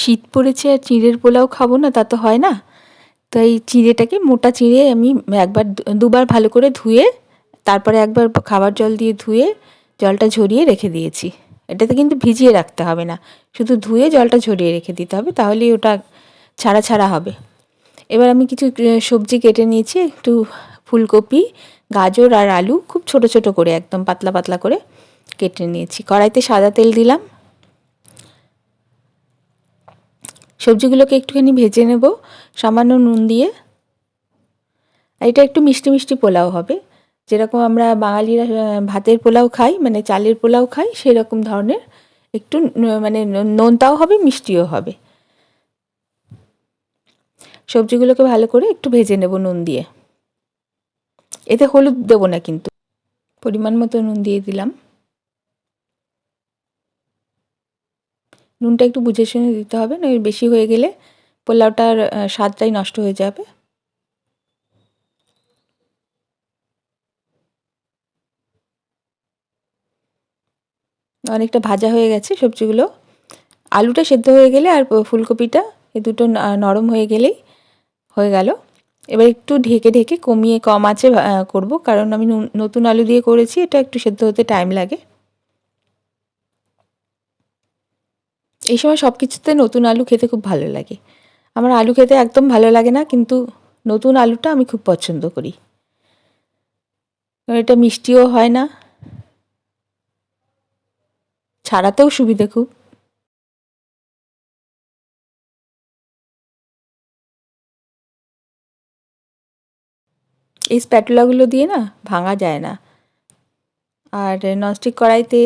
শীত পড়েছে আর চিঁড়ের পোলাও খাবো না তা তো হয় না। তাই চিঁড়েটাকে মোটা চিঁড়ে আমি একবার দুবার ভালো করে ধুয়ে তারপরে একবার খাবার জল দিয়ে ধুয়ে জলটা ঝরিয়ে রেখে দিয়েছি। এটাতে কিন্তু ভিজিয়ে রাখতে হবে না, শুধু ধুয়ে জলটা ঝরিয়ে রেখে দিতে হবে, তাহলেই ওটা ছাড়া ছাড়া হবে। এবার আমি কিছু সবজি কেটে নিয়েছি, একটু ফুলকপি, গাজর আর আলু খুব ছোট ছোট করে একদম পাতলা পাতলা করে কেটে নিয়েছি। কড়াইতে সাদা তেল দিলাম, সবজিগুলোকে একটুখানি ভেজে নেব সামান্য নুন দিয়ে। এটা একটু মিষ্টি মিষ্টি পোলাও হবে, যেরকম আমরা বাঙালিরা ভাতের পোলাও খাই, মানে চালের পোলাও খাই, সেই রকম ধরনের একটু মানে নোনতাও হবে মিষ্টিও হবে। সবজিগুলোকে ভালো করে একটু ভেজে নেব নুন দিয়ে। এতে হলুদ দেবো না কিন্তু, পরিমাণ মতো নুন দিয়ে দিলাম। নুনটা একটু বুঝে শুনে দিতে হবে, নয় বেশি হয়ে গেলে পোলাওটার স্বাদটাই নষ্ট হয়ে যাবে। অনেকটা ভাজা হয়ে গেছে সবজিগুলো। আলুটা সেদ্ধ হয়ে গেলে আর ফুলকপিটা এই দুটো নরম হয়ে গেলেই হয়ে গেল। এবার একটু ঢেকে ঢেকে কমিয়ে কম আঁচে করব, কারণ আমি নতুন আলু দিয়ে করেছি, এটা একটু সেদ্ধ হতে টাইম লাগে। এই সময় সব কিছুতে নতুন আলু খেতে খুব ভালো লাগে। আমার আলু খেতে একদম ভালো লাগে না, কিন্তু নতুন আলুটা আমি খুব পছন্দ করি, এটা মিষ্টিও হয় না, ছাড়াতেও সুবিধে খুব। এই স্প্যাটুলাগুলো দিয়ে না ভাঙা যায় না, আর ননস্টিক কড়াইতে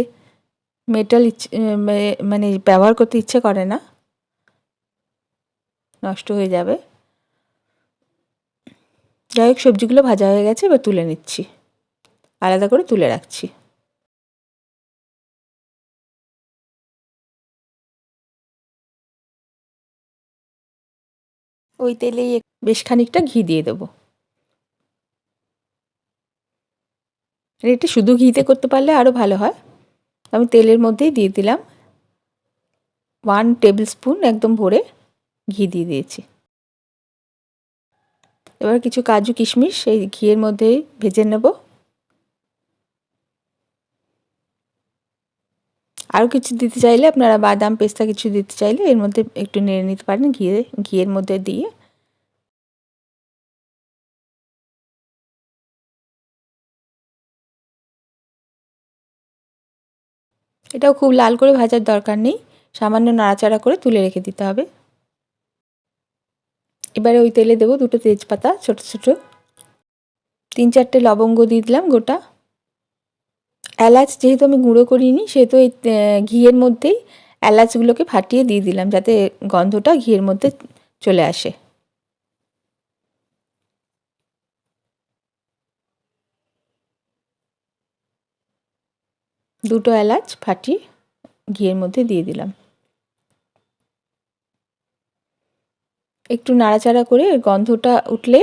মেটাল মানে ব্যবহার করতে ইচ্ছে করে না, নষ্ট হয়ে যাবে। যাই হোক, সবজিগুলো ভাজা হয়ে গেছে, এবার তুলে নিচ্ছি, আলাদা করে তুলে রাখছি। ওই তেলেই বেশ খানিকটা ঘি দিয়ে দেবো। এটা শুধু ঘিতে করতে পারলে আরও ভালো হয়, আমি তেলের মধ্যেই দিয়ে দিলাম 1 টেবিল স্পুন একদম ভরে ঘি দিয়ে দিয়েছি। এবার কিছু কাজু কিশমিশ এই ঘিয়ের মধ্যেই ভেজে নেব। আরও কিছু দিতে চাইলে আপনারা বাদাম পেস্তা কিছু দিতে চাইলে এর মধ্যে একটু নেড়ে নিতে পারেন ঘিয়ের মধ্যে দিয়ে। এটাও খুব লাল করে ভাজার দরকার নেই, সামান্য নাড়াচাড়া করে তুলে রেখে দিতে হবে। এবারে ওই তেলে দেবো 2টো তেজপাতা ছোট ছোট, 3-4টে লবঙ্গ দিয়ে দিলাম গোটা। এলাচ যেহেতু আমি গুঁড়ো করিনি, সেহেতু এই ঘিয়ের মধ্যেই এলাচগুলোকে ফাটিয়ে দিয়ে দিলাম, যাতে গন্ধটা ঘিয়ের মধ্যে চলে আসে। দুটো এলাচ ফাটিয়ে ঘিয়ের মধ্যে দিয়ে দিলাম। একটু নাড়াচাড়া করে গন্ধটা উঠলে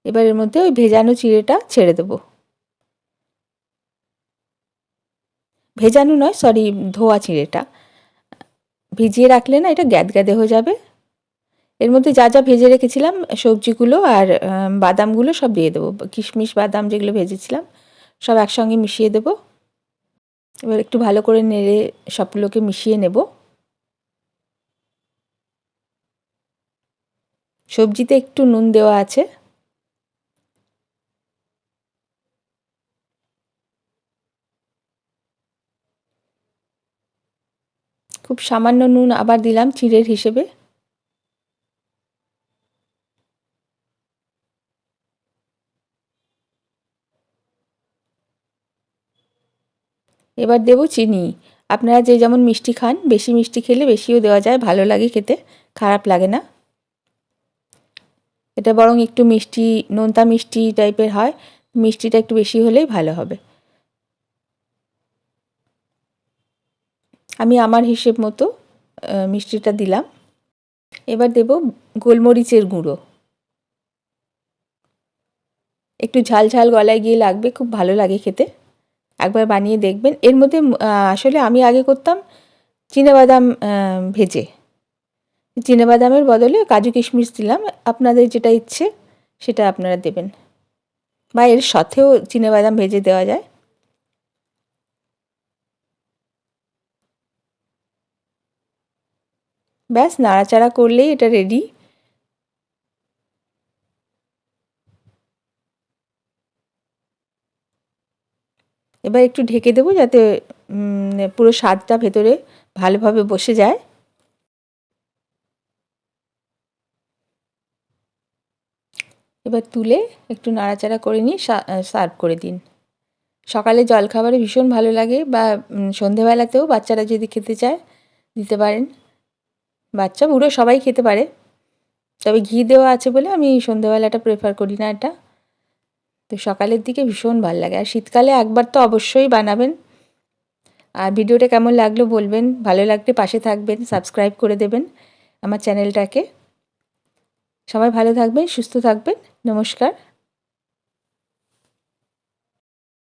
এবার এর মধ্যে ওই ভেজানো চিঁড়েটা ছেড়ে দেবো। ভেজানো নয়, সরি, ধোয়া চিঁড়েটা। ভিজিয়ে রাখলে না এটা গ্যাদগ্যাদে হয়ে যাবে। এর মধ্যে যা যা ভেজে রেখেছিলাম সবজিগুলো আর বাদামগুলো সব দিয়ে দেবো, কিশমিশ বাদাম যেগুলো ভেজেছিলাম সব একসঙ্গে মিশিয়ে দেবো। এবার একটু ভালো করে নেড়ে সবগুলোকে মিশিয়ে নেব। সবজিতে একটু নুন দেওয়া আছে, খুব সামান্য নুন আবার দিলাম চিঁড়ের হিসেবে। এবার দেব চিনি, আপনারা যে যেমন মিষ্টি খান, বেশি মিষ্টি খেলে বেশিও দেওয়া যায়, ভালো লাগে খেতে, খারাপ লাগে না। এটা বরং একটু মিষ্টি, নোনতা মিষ্টি টাইপের হয়, মিষ্টিটা একটু বেশি হলেই ভালো হবে। আমি আমার হিসেব মতো মিষ্টিটা দিলাম। এবার দেব গোলমরিচের গুঁড়ো, একটু ঝাল ঝাল গলায় গিয়ে লাগবে, খুব ভালো লাগে খেতে। একবার বানিয়ে দেখবেন। এর মধ্যে আসলে আমি আগে করতাম চিনাবাদাম ভেজে, চিনাবাদামের বদলে কাজু কিশমিশ দিলাম, আপনাদের যেটা ইচ্ছে সেটা আপনারা দেবেন, বা এর সাথেও চিনাবাদাম ভেজে দেওয়া যায়। ব্যাস নাড়াচাড়া করলেই এটা রেডি। এবার একটু ঢেকে দেবো যাতে পুরো স্বাদটা ভেতরে ভালোভাবে বসে যায়। এবার তুলে একটু নাড়াচাড়া করে নিয়ে সার্ভ করে দিন। সকালে জলখাবারে ভীষণ ভালো লাগে, বা সন্ধেবেলাতেও বাচ্চারা যদি খেতে চায় দিতে পারেন। বাচ্চা বুড়ো সবাই খেতে পারে, তবে ঘি দেওয়া আছে বলে আমি সন্ধেবেলাটা প্রেফার করি না এটা। তো সকালের দিকে ভীষণ ভালো লাগে, আর শীতকালে একবার তো অবশ্যই বানাবেন। আর ভিডিওটা কেমন লাগলো বলবেন, ভালো লাগলে পাশে থাকবেন, সাবস্ক্রাইব করে দেবেন আমার চ্যানেলটাকে। সবাই ভালো থাকবেন, সুস্থ থাকবেন, নমস্কার।